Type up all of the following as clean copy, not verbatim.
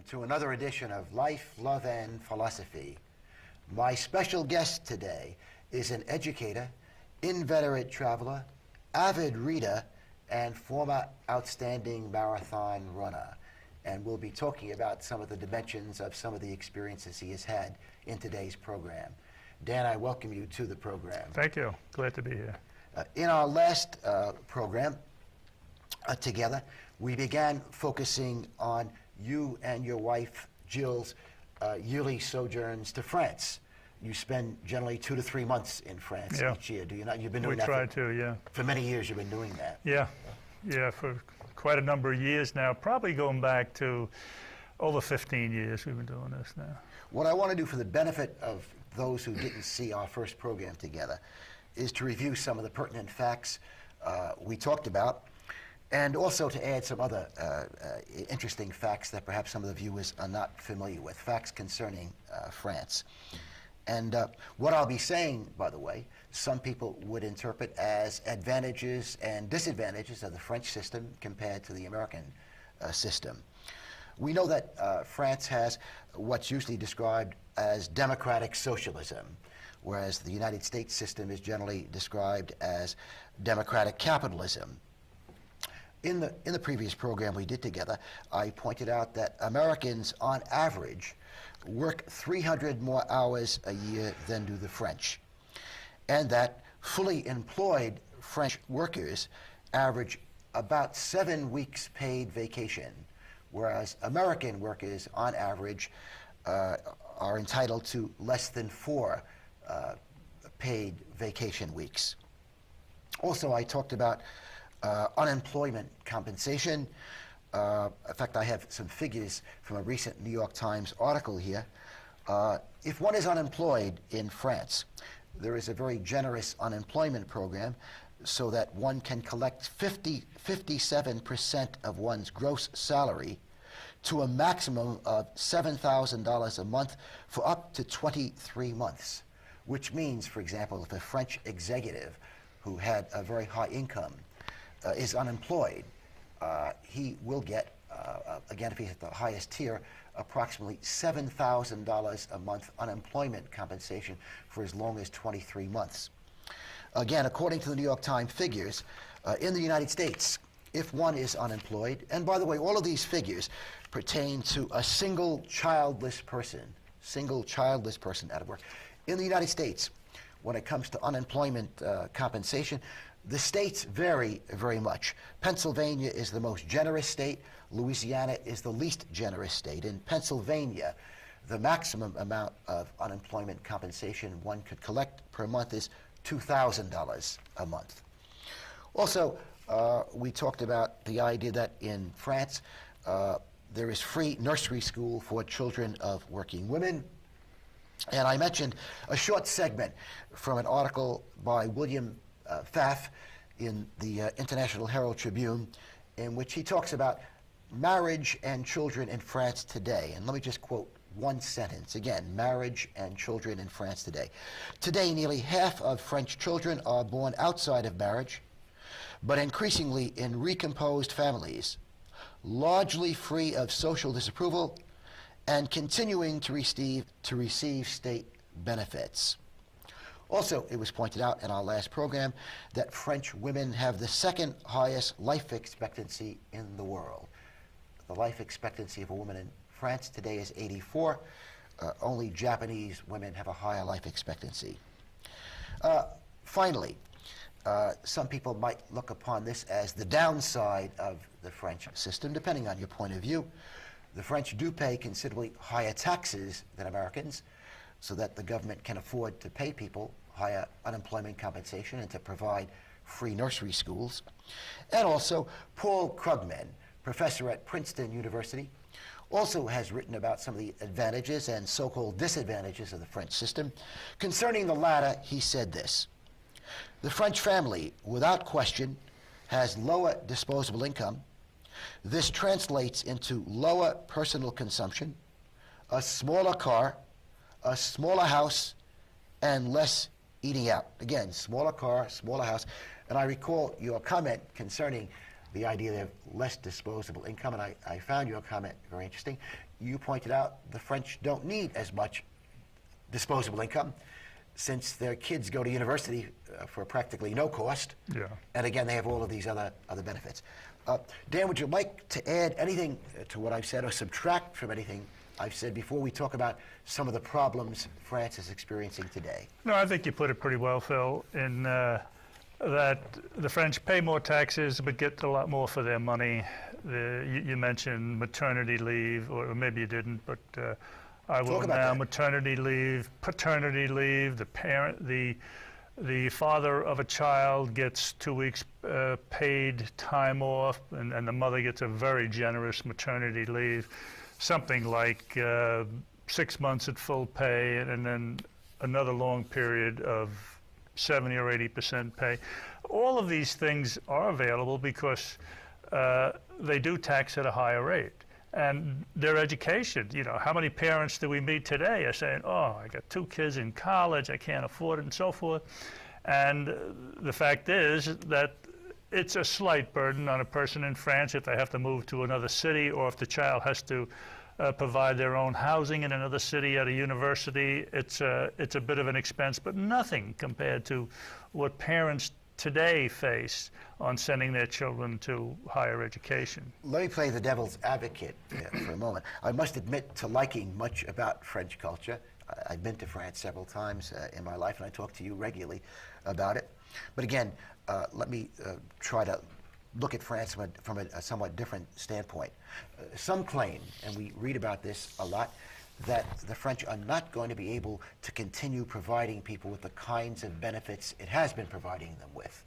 to another edition of Life, Love, and Philosophy. My special guest today is an educator, inveterate traveler, avid reader, and former outstanding marathon runner. And we'll be talking about some of the dimensions of some of the experiences he has had in today's program. Dan, I welcome you to the program. Thank you. Glad to be here. In our last program together, we began focusing on you and your wife, Jill's, yearly sojourns to France. You spend generally 2 to 3 months in France each year, do you not? You've been doing that. We try to, yeah. For many years you've been doing that. Yeah, for quite a number of years now, probably going back to over 15 years we've been doing this now. What I want to do for the benefit of those who didn't see our first program together is to review some of the pertinent facts we talked about, and also to add some other interesting facts that perhaps some of the viewers are not familiar with, facts concerning France. And what I'll be saying, by the way, some people would interpret as advantages and disadvantages of the French system compared to the American system. We know that France has what's usually described as democratic socialism, whereas the United States system is generally described as democratic capitalism. In the previous program we did together, I pointed out that Americans, on average, work 300 more hours a year than do the French, and that fully employed French workers average about 7 weeks paid vacation, whereas American workers, on average, are entitled to less than 4 paid vacation weeks. Also, I talked about unemployment compensation. In fact, I have some figures from a recent New York Times article here. If one is unemployed in France, there is a very generous unemployment program so that one can collect 57% of one's gross salary to a maximum of $7,000 a month for up to 23 months, which means, for example, if a French executive who had a very high income is unemployed, he will get, again, if he's at the highest tier, approximately $7,000 a month unemployment compensation for as long as 23 months. Again, according to the New York Times figures, in the United States, if one is unemployed, and by the way, all of these figures pertain to a single childless person out of work. In the United States, when it comes to unemployment compensation, the states vary very much. Pennsylvania is the most generous state. Louisiana is the least generous state. In Pennsylvania, the maximum amount of unemployment compensation one could collect per month is $2,000 a month. Also, we talked about the idea that in France, there is free nursery school for children of working women. And I mentioned a short segment from an article by William Pfaff in the International Herald Tribune, in which he talks about marriage and children in France today. And let me just quote one sentence. Again, marriage and children in France today. Today, nearly half of French children are born outside of marriage, but increasingly in recomposed families, largely free of social disapproval and continuing to receive state benefits. Also, it was pointed out in our last program that French women have the second highest life expectancy in the world. The life expectancy of a woman in France today is 84. Only Japanese women have a higher life expectancy. Finally, some people might look upon this as the downside of the French system, depending on your point of view. The French do pay considerably higher taxes than Americans, so that the government can afford to pay people higher unemployment compensation and to provide free nursery schools. And also, Paul Krugman, professor at Princeton University, also has written about some of the advantages and so-called disadvantages of the French system. Concerning the latter, he said this: the French family, without question, has lower disposable income. This translates into lower personal consumption, a smaller car, a smaller house, and less eating out. Again, smaller car, smaller house. And I recall your comment concerning the idea of less disposable income, and I found your comment very interesting. you pointed out the French don't need as much disposable income since their kids go to university for practically no cost. Yeah. And again, they have all of these other benefits. Dan, would you like to add anything to what I've said or subtract from anything I've said before we talk about some of the problems France is experiencing today? No, I think you put it pretty well, Phil, in that the French pay more taxes but get a lot more for their money. You mentioned maternity leave, or maybe you didn't, but I will now. That. Maternity leave, paternity leave. The father of a child gets 2 weeks paid time off, and the mother gets a very generous maternity leave, something like 6 months at full pay, and then another long period of 70 or 80% pay. All of these things are available because they do tax at a higher rate. And their education, how many parents do we meet today are saying, oh, I got 2 kids in college, I can't afford it, and so forth. And the fact is that it's a slight burden on a person in France if they have to move to another city, or if the child has to provide their own housing in another city at a university. It's a bit of an expense, but nothing compared to what parents today face on sending their children to higher education. Let me play the devil's advocate for a moment. I must admit to liking much about French culture. I've been to France several times in my life, and I talk to you regularly about it. But again, let me try to look at France from a somewhat different standpoint. Some claim, and we read about this a lot, that the French are not going to be able to continue providing people with the kinds of benefits it has been providing them with.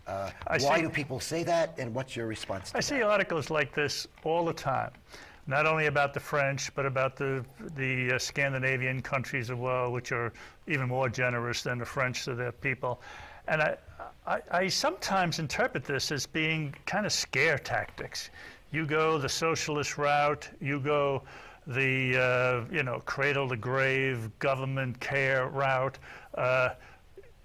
Why do people say that, and what's your response to that? I see articles like this all the time, not only about the French, but about the Scandinavian countries as well, which are even more generous than the French to their people. And I sometimes interpret this as being kind of scare tactics. You go the socialist route, you go the cradle to grave government care route.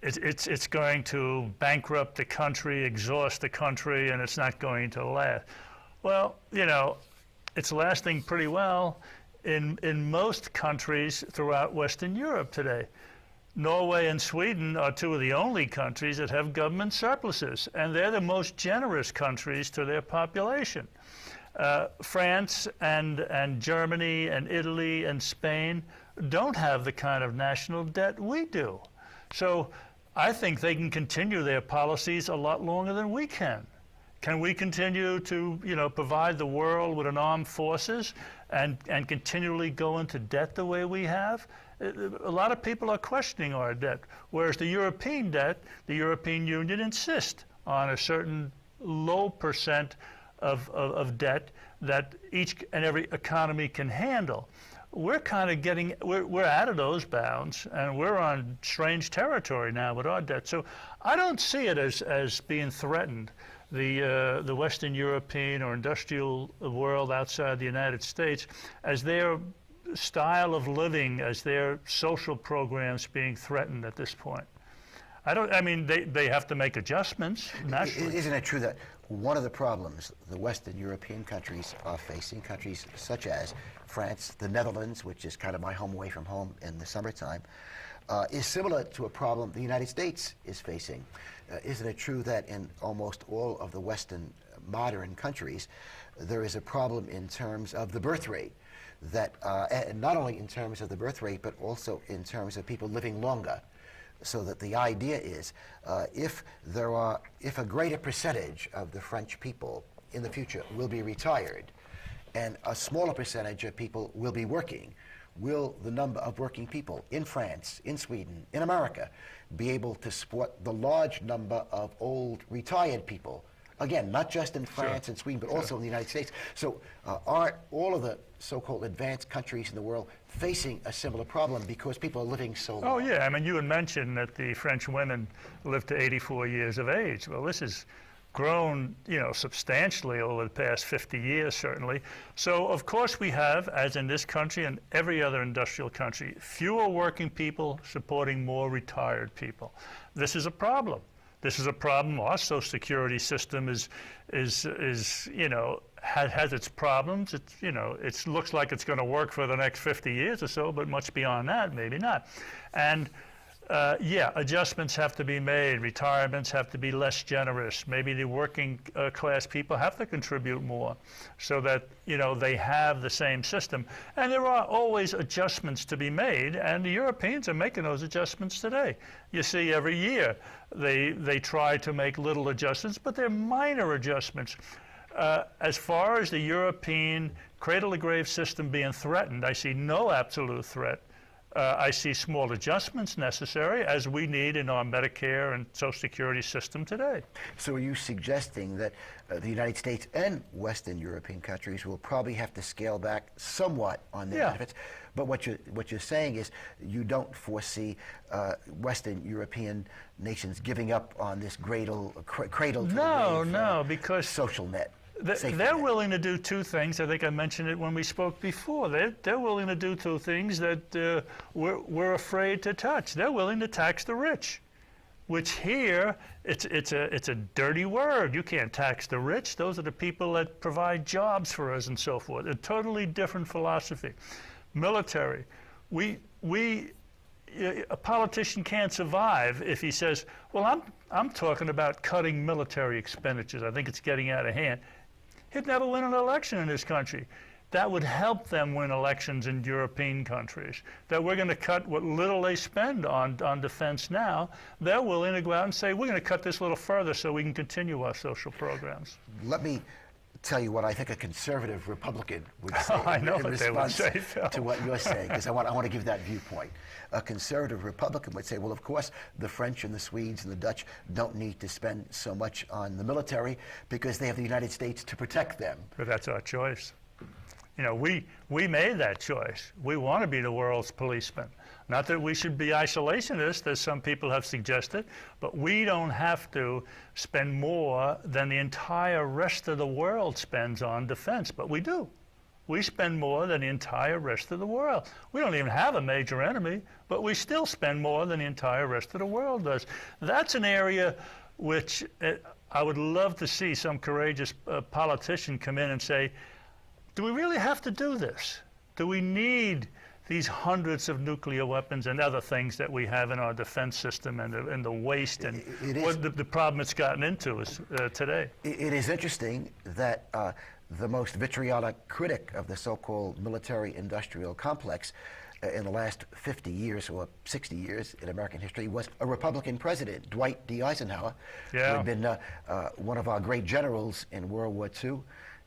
It's going to bankrupt the country, exhaust the country, and it's not going to last. Well, it's lasting pretty well in most countries throughout Western Europe today. Norway and Sweden are 2 of the only countries that have government surpluses, and they're the most generous countries to their population. France and Germany and Italy and Spain don't have the kind of national debt we do. So I think they can continue their policies a lot longer than we can. Can we continue to provide the world with an armed forces and continually go into debt the way we have? A lot of people are questioning our debt, whereas the European debt, the European Union insists on a certain low percent of debt that each and every economy can handle. We're kind of we're out of those bounds, and we're on strange territory now with our debt. So I don't see it as being threatened. The Western European or industrial world outside the United States, as their style of living, as their social programs being threatened at this point. They have to make adjustments, naturally. Isn't it true that one of the problems the Western European countries are facing, countries such as France, the Netherlands, which is kind of my home away from home in the summertime, is similar to a problem the United States is facing? Isn't it true that in almost all of the Western modern countries, there is a problem in terms of the birth rate? That and not only in terms of the birth rate, but also in terms of people living longer. So that the idea is, if a greater percentage of the French people in the future will be retired, and a smaller percentage of people will be working, will the number of working people in France, in Sweden, in America, be able to support the large number of old retired people? Again, not just in France and Sweden, but also in the United States. So are all of the so-called advanced countries in the world facing a similar problem because people are living so long? Oh, yeah. You had mentioned that the French women live to 84 years of age. Well, this has grown, substantially over the past 50 years, certainly. So, of course, we have, as in this country and every other industrial country, fewer working people supporting more retired people. This is a problem. This is a problem. Our Social Security system is has its problems. It looks like it's going to work for the next 50 years or so, but much beyond that, maybe not. And adjustments have to be made. Retirements have to be less generous. Maybe the working class people have to contribute more so that, they have the same system. And there are always adjustments to be made, and the Europeans are making those adjustments today. You see, every year they try to make little adjustments, but they're minor adjustments. As far as the European cradle-to-grave system being threatened, I see no absolute threat. I see small adjustments necessary, as we need in our Medicare and Social Security system today. So are you suggesting that the United States and Western European countries will probably have to scale back somewhat on their benefits? But what you're saying is you don't foresee Western European nations giving up on this cradle to the grave, because social net. They're willing to do two things. I think I mentioned it when we spoke before. They're willing to do two things that we're afraid to touch. They're willing to tax the rich, which here it's a dirty word. You can't tax the rich. Those are the people that provide jobs for us and so forth. A totally different philosophy. Military, a politician can't survive if he says, "Well, I'm talking about cutting military expenditures. I think it's getting out of hand." He'd never win an election in this country. That would help them win elections in European countries. That we're going to cut what little they spend on defense now. They're willing to go out and say, we're going to cut this a little further so we can continue our social programs. Let me tell you what I think a conservative Republican would say I know in what they would say, Phil. to what you're saying, because I want to give that viewpoint. A conservative Republican would say, well, of course, the French and the Swedes and the Dutch don't need to spend so much on the military because they have the United States to protect them. But that's our choice. We made that choice. We want to be the world's policeman. Not that we should be isolationists, as some people have suggested, but we don't have to spend more than the entire rest of the world spends on defense, but we do. We spend more than the entire rest of the world. We don't even have a major enemy, but we still spend more than the entire rest of the world does. That's an area which I would love to see some courageous politician come in and say, do we really have to do this? Do we need these hundreds of nuclear weapons and other things that we have in our defense system and the waste and what the problem it's gotten into is today? It is interesting that the most vitriolic critic of the so-called military-industrial complex in the last 50 years or 60 years in American history was a Republican president, Dwight D. Eisenhower, who had been one of our great generals in World War II.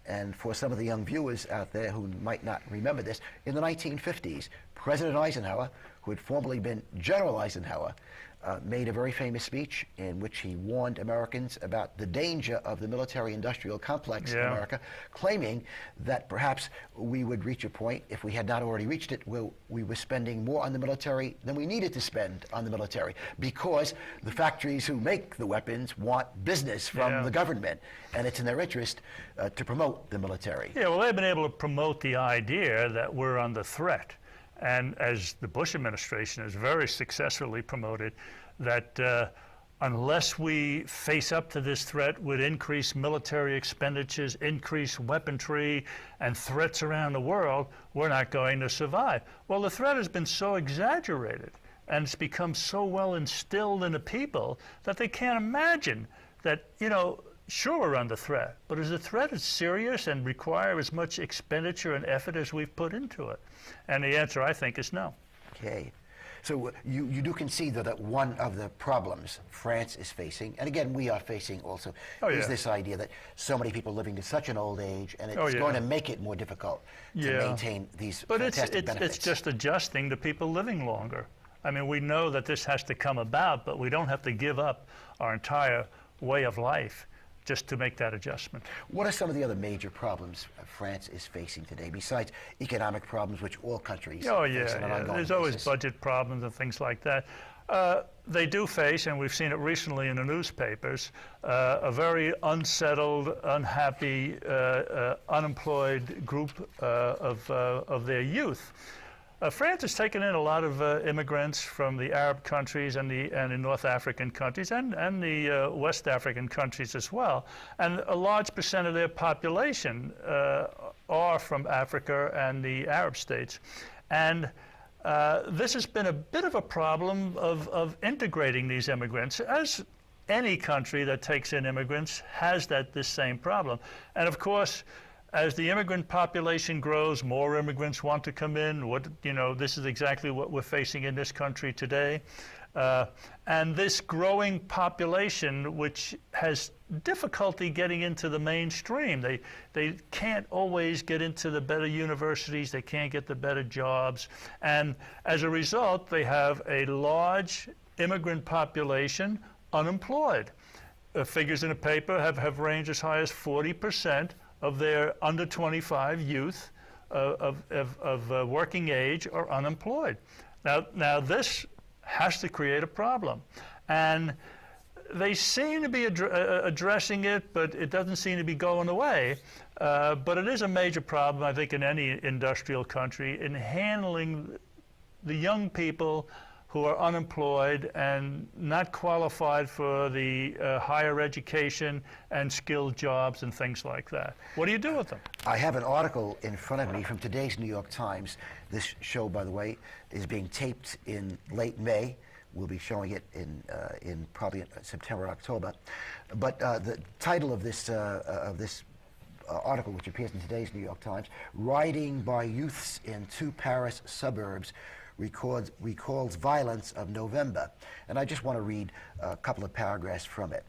And for some of the young viewers out there who might not remember this, in the 1950s, President Eisenhower, who had formerly been General Eisenhower, made a very famous speech in which he warned Americans about the danger of the military-industrial complex in America, claiming that perhaps we would reach a point, if we had not already reached it, where we were spending more on the military than we needed to spend on the military, because the factories who make the weapons want business from the government, and it's in their interest to promote the military. Yeah, well, they've been able to promote the idea that we're under threat. And as the Bush administration has very successfully promoted, that unless we face up to this threat with increased military expenditures, increased weaponry, and threats around the world, we're not going to survive. Well, the threat has been so exaggerated, and it's become so well instilled in the people that they can't imagine that, sure, we're under threat, but is the threat as serious and require as much expenditure and effort as we've put into it? And the answer, I think, is no. Okay. So you do concede, though, that one of the problems France is facing, and again, we are facing also, is this idea that so many people living to such an old age, and it's going to make it more difficult to maintain these fantastic benefits. But it's just adjusting to people living longer. I mean, we know that this has to come about, but we don't have to give up our entire way of life just to make that adjustment. What are some of the other major problems France is facing today, besides economic problems, which all countries face on an ongoing basis? There's always budget problems and things like that. They do face, and we've seen it recently in the newspapers, a very unsettled, unhappy, unemployed group of their youth. France has taken in a lot of immigrants from the Arab countries and the North African countries and the West African countries as well. And a large percent of their population are from Africa and the Arab states. And this has been a bit of a problem of integrating these immigrants, as any country that takes in immigrants has this same problem. And of course, as the immigrant population grows, more immigrants want to come in. This is exactly what we're facing in this country today. And this growing population, which has difficulty getting into the mainstream, they can't always get into the better universities, they can't get the better jobs. And as a result, they have a large immigrant population unemployed. Figures in the paper have ranged as high as 40% of their under 25 youth of working age are unemployed. Now this has to create a problem, and they seem to be addressing it, but it doesn't seem to be going away. But it is a major problem, I think, in any industrial country in handling the young people who are unemployed and not qualified for the higher education and skilled jobs and things like that. What do you do with them? I have an article in front of me from today's New York Times. This show, by the way, is being taped in late May. We'll be showing it in probably September, October. But the title of this article, which appears in today's New York Times, "Riding by Youths in Two Paris Suburbs recalls violence of November." And I just want to read a couple of paragraphs from it.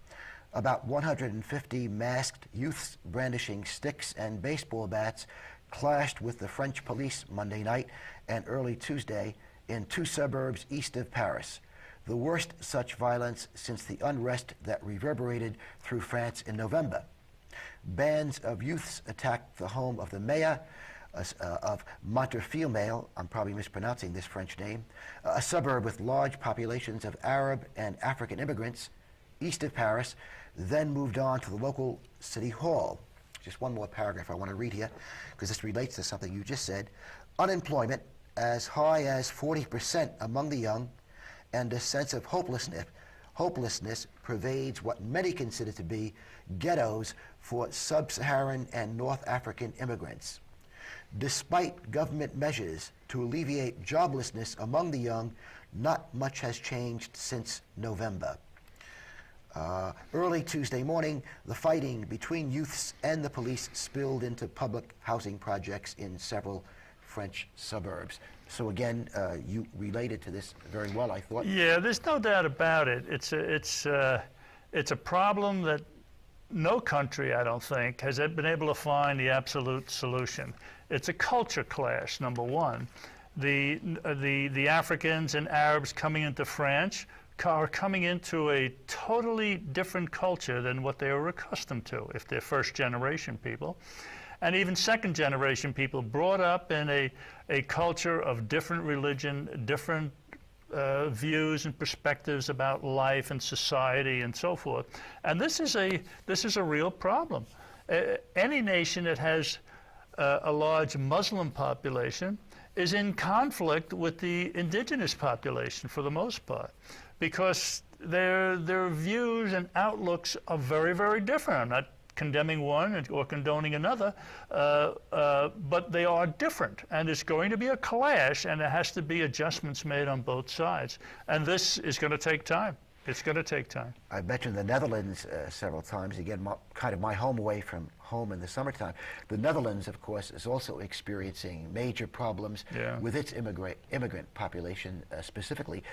About 150 masked youths brandishing sticks and baseball bats clashed with the French police Monday night and early Tuesday in two suburbs east of Paris. The worst such violence since the unrest that reverberated through France in November. Bands of youths attacked the home of the mayor of Montefiore, I'm probably mispronouncing this French name, a suburb with large populations of Arab and African immigrants east of Paris, then moved on to the local city hall. Just one more paragraph I want to read here, because this relates to something you just said. Unemployment as high as 40% among the young, and a sense of hopelessness pervades what many consider to be ghettos for sub-Saharan and North African immigrants. Despite government measures to alleviate joblessness among the young, not much has changed since November. Early Tuesday morning, the fighting between youths and the police spilled into public housing projects in several French suburbs. So again, you related to this very well, I thought. Yeah, there's no doubt about it. It's a problem that no country, I don't think, has been able to find the absolute solution. It's a culture clash, number one. The Africans and Arabs coming into France are coming into a totally different culture than what they were accustomed to, if they're first-generation people. And even second-generation people brought up in a culture of different religion, different views and perspectives about life and society and so forth. And this is a real problem. Any nation that has a large Muslim population is in conflict with the indigenous population for the most part, because their views and outlooks are very, very different. I'm not condemning one or condoning another, but they are different, and it's going to be a clash, and there has to be adjustments made on both sides, and this is going to take time. It's going to take time. I mentioned the Netherlands several times. Again, kind of my home away from home in the summertime. The Netherlands, of course, is also experiencing major problems with its immigrant population, specifically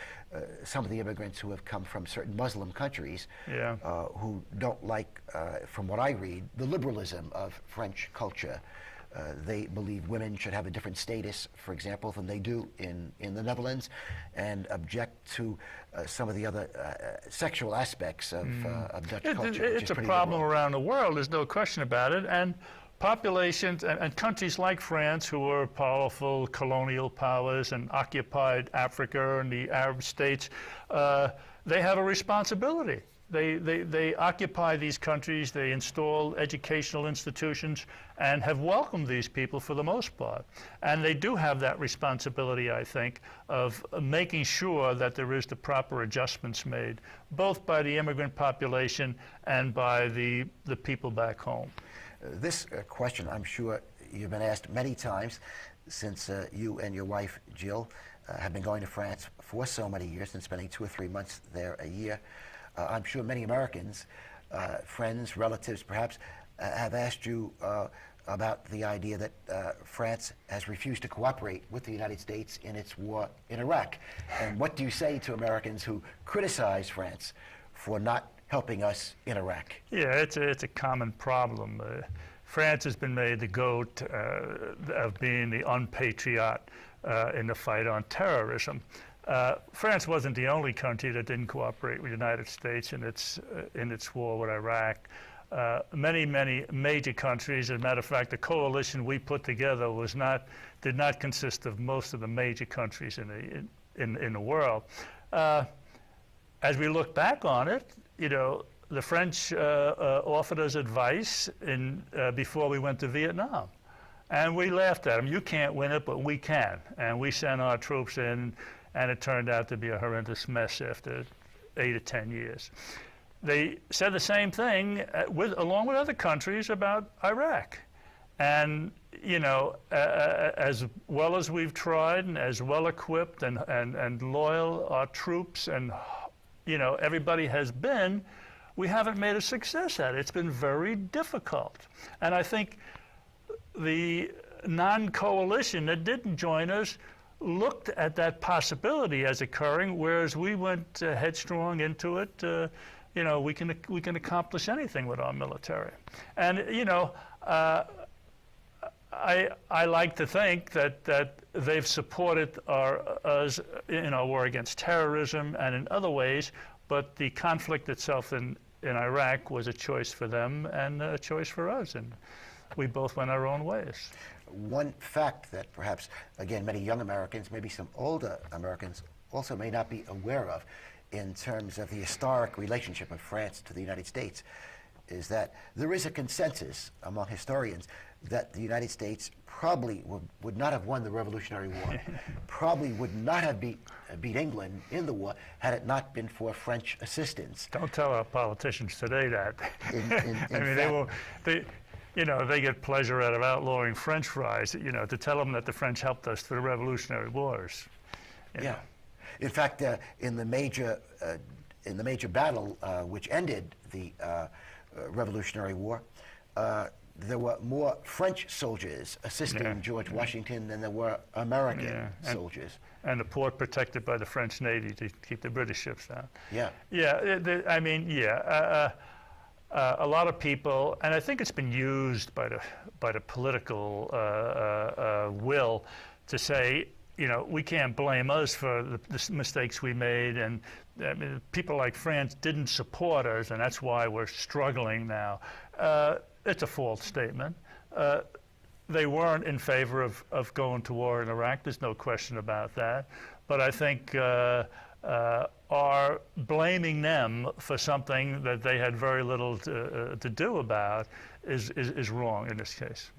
some of the immigrants who have come from certain Muslim countries who don't like, from what I read, the liberalism of French culture. They believe women should have a different status, for example, than they do in the Netherlands, and object to some of the other sexual aspects of Dutch culture. It's a problem around the world, there's no question about it. And populations and countries like France, who were powerful colonial powers and occupied Africa and the Arab states, they have a responsibility they occupy these countries, they install educational institutions, and have welcomed these people for the most part. And they do have that responsibility, I think, of making sure that there is the proper adjustments made, both by the immigrant population and by the people back home. This question, I'm sure you've been asked many times since you and your wife, Jill, have been going to France for so many years and spending 2 or 3 months there a year. I'm sure many Americans, friends, relatives perhaps, have asked you about the idea that France has refused to cooperate with the United States in its war in Iraq. And what do you say to Americans who criticize France for not helping us in Iraq? Yeah, it's a common problem. France has been made the goat of being the unpatriot in the fight on terrorism. France wasn't the only country that didn't cooperate with the United States in its war with Iraq. Many major countries. As a matter of fact, the coalition we put together did not consist of most of the major countries in the world. As we look back on it, the French offered us advice before we went to Vietnam. And we laughed at them. You can't win it, but we can. And we sent our troops in, and it turned out to be a horrendous mess after 8 or 10 years. They said the same thing along with other countries about Iraq. And, as well as we've tried and as well equipped and loyal our troops and, everybody has been, we haven't made a success at it. It's been very difficult. And I think the non-coalition that didn't join us looked at that possibility as occurring, whereas we went headstrong into it. We can accomplish anything with our military. And I like to think that they've supported us in our war against terrorism and in other ways, but the conflict itself in Iraq was a choice for them and a choice for us, and we both went our own ways. One fact that perhaps, again, many young Americans, maybe some older Americans also may not be aware of in terms of the historic relationship of France to the United States is that there is a consensus among historians that the United States probably would not have won the Revolutionary War, probably would not have beat England in the war had it not been for French assistance. Don't tell our politicians today that. They get pleasure out of outlawing French fries, to tell them that the French helped us through the Revolutionary Wars. Yeah. In fact, in the major battle which ended the Revolutionary War, there were more French soldiers assisting George Washington than there were American soldiers. And the port protected by the French Navy to keep the British ships out. Yeah. Yeah. A lot of people, and I think it's been used by the political will to say, we can't blame us for the mistakes we made, and people like France didn't support us, and that's why we're struggling now. It's a false statement. They weren't in favor of going to war in Iraq. There's no question about that. But I think are blaming them for something that they had very little to do about is wrong in this case.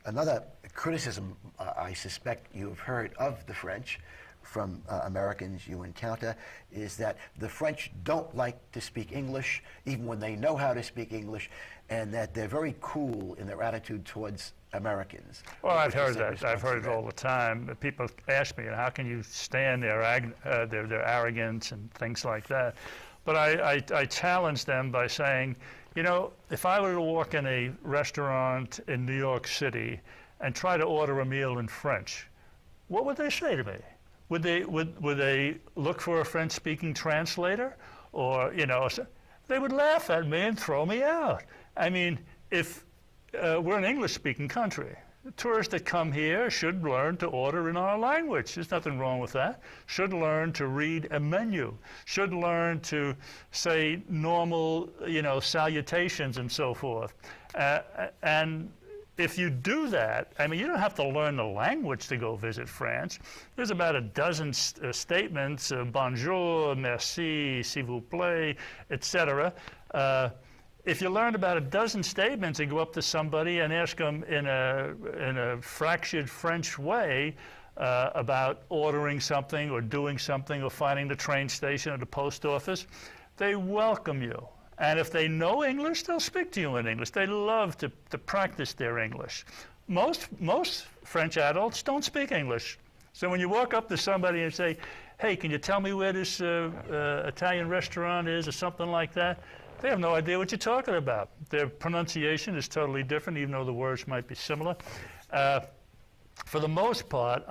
Another criticism I suspect you've heard of the French from Americans you encounter is that the French don't like to speak English, even when they know how to speak English, and that they're very cool in their attitude towards Americans. Well, I've heard that. I've heard it all the time. People ask me, how can you stand their arrogance and things like that? But I challenge them by saying, if I were to walk in a restaurant in New York City and try to order a meal in French, what would they say to me? Would they look for a French-speaking translator? Or, they would laugh at me and throw me out. I mean, if we're an English-speaking country, the tourists that come here should learn to order in our language. There's nothing wrong with that. Should learn to read a menu. Should learn to say normal, salutations and so forth. And if you do that, I mean, you don't have to learn the language to go visit France. There's about a dozen statements, bonjour, merci, s'il vous plaît, etc. If you learn about a dozen statements and go up to somebody and ask them in a fractured French way about ordering something or doing something or finding the train station or the post office, they welcome you. And if they know English, they'll speak to you in English. They love to practice their English. Most French adults don't speak English. So when you walk up to somebody and say, hey, can you tell me where this Italian restaurant is or something like that, they have no idea what you're talking about. Their pronunciation is totally different, even though the words might be similar. For the most part,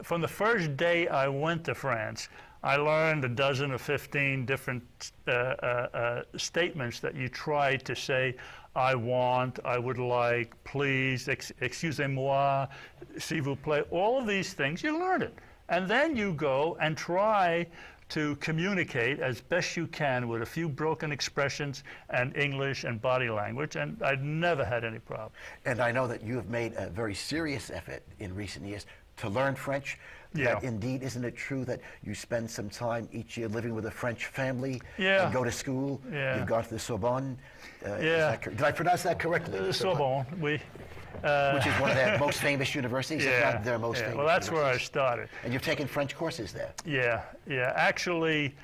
from the first day I went to France, I learned a dozen or 15 different statements that you try to say, I want, I would like, please, excusez-moi, s'il vous plaît. All of these things, you learn it. And then you go and try to communicate as best you can with a few broken expressions and English and body language, and I've never had any problem. And I know that you have made a very serious effort in recent years to learn French. Yeah. That indeed, isn't it true that you spend some time each year living with a French family Yeah. and go to school? Yeah. You've gone to the Sorbonne. Yeah. Did I pronounce that correctly? Sorbonne, Which is one of their most famous universities, if not their most famous. Well, that's where I universities. started. And you've taken French courses there. Yeah. Actually,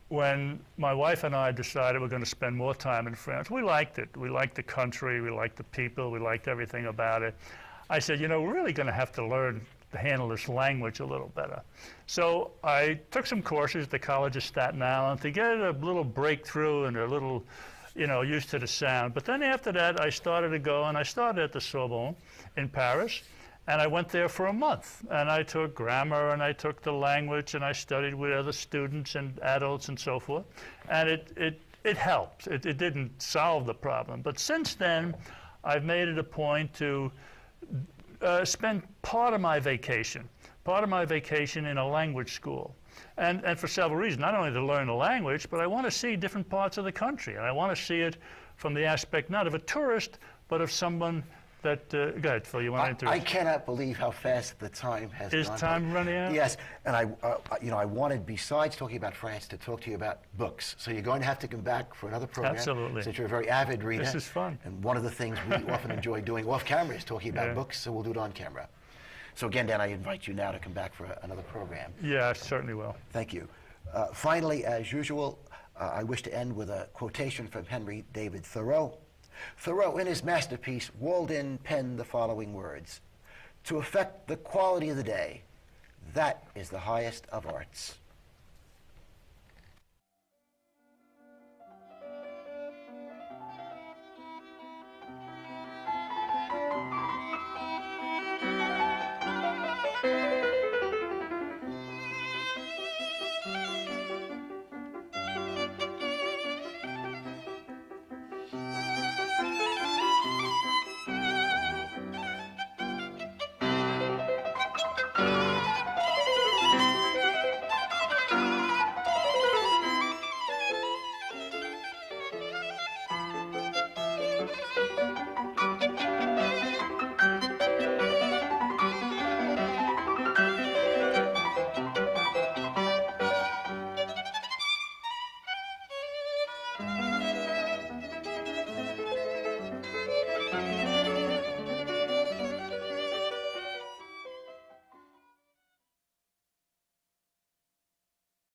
when my wife and I decided we're going to spend more time in France, we liked it. We liked the country, we liked the people, we liked everything about it. I said, we're really going to have to learn to handle this language a little better. So I took some courses at the College of Staten Island to get a little breakthrough and a little, used to the sound. But then after that, I started to go, and I started at the Sorbonne in Paris, and I went there for a month. And I took grammar, and I took the language, and I studied with other students and adults and so forth. And it helped. It didn't solve the problem. But since then, I've made it a point to spend part of my vacation in a language school. And for several reasons, not only to learn the language, but I want to see different parts of the country. And I want to see it from the aspect not of a tourist, but of someone that, go ahead, Phil, you want to introduce? I cannot believe how fast the time has gone. Is time running out? Yes, and I wanted, besides talking about France, to talk to you about books. So you're going to have to come back for another program. Absolutely. Since you're a very avid reader. This is fun. And one of the things we often enjoy doing off camera is talking about Yeah. books, so we'll do it on camera. So again, Dan, I invite you now to come back for another program. Yeah, I certainly will. Thank you. Finally, as usual, I wish to end with a quotation from Henry David Thoreau. Thoreau, in his masterpiece, Walden penned the following words: "To affect the quality of the day, that is the highest of arts."